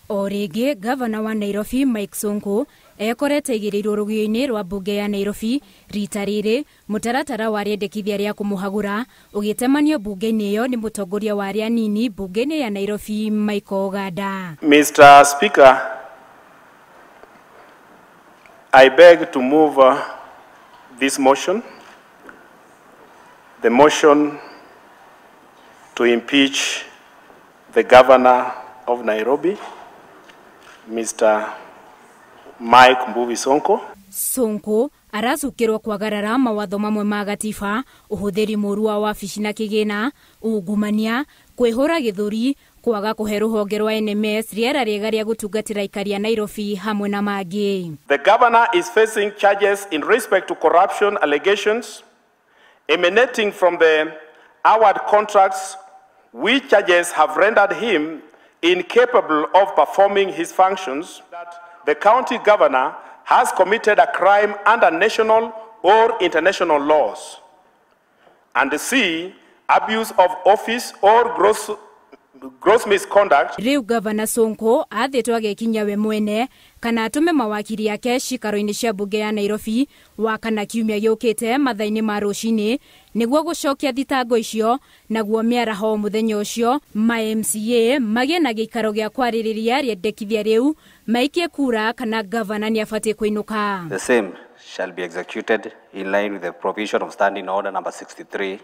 Orege gavana wa Nairobi Mike Sonko ekorete igiriirwo rugio-ini rwa bunge ya Nairobi rita riri mutaratara wa riendekithia ria kumuhagura ugitemanio bunge-ini iyo ni mutongoria wa aria nini bunge-ini ya Nairobi Mike Ogada. Mr. Speaker, I beg to move this motion, the motion to impeach the governor of Nairobi, Mr. Mike Sonko. Sonko aracukirwo kwagarara mawatho mamwe ma gatiba, uhuthiri muru wa wabici na kigina, ungumania, kwihura githuri, kwaga kuhe ruhonge rwa NMS riera riega ria gutungatira aikari a Nairobi hamwe na mangi. The governor is facing charges in respect to corruption allegations emanating from the award contracts, which charges have rendered him incapable of performing his functions. That the county governor has committed a crime under national or international laws. And C, abuse of office or gross misconduct. Riu Governor Sonko athitwo agekinya we mwene kana atume mawakiri yake cikaro-ini cia bunge ya Nairobi wakana kiumia giukite mathaini ma rucini niguo gucokia thitango icio naguo miaraho muthenya ucio ma MCA magie na giikaro gia kwaririria riendekithia riu maikie kura kana governor ni afatie kuinuka. The same shall be executed in line with the provision of Standing Order number 63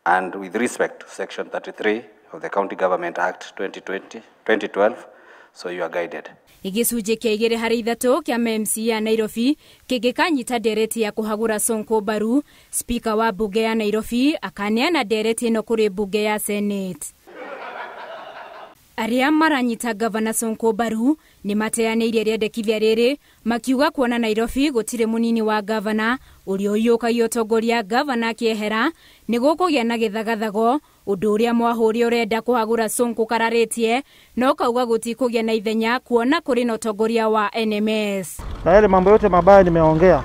and with respect to section 33 of the County Government Act 2012, so you are guided. Igicunji kia igiri hari ithatu kia MCA ya Nairobi kigikanyita ndereti ya kuhagura Sonko baru, speaker wa bunge ya Nairobi akaneana ndereti ino kuri bunge ya Senate. Aria maranyita Governor Sonko baru ni mateaneirie riendekithia riri makiuga kuona Nairobi gutire munini wa governor uria uyukagia utongoria governor kiehera ni gukugia na githagathago undu uria mwahuri urenda kuhagura Sonko kararitie no kauga gutikugia na ithenya kuona kuri na utongoria wa NMS. Na yale mambo yote mabaya nimeongea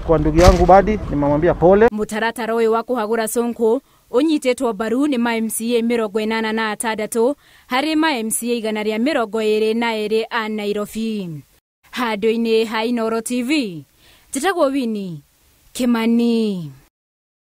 kwa ndugu yangu Badi, nimemwambia pole. Mutaratara uyu wa kuhagura Sonko unyitetwo baru ni ma MCA 86 hari ma MCA 122 a Nairobi. Handu-ini ha Inooro TV, Titagwo Wini Kimani.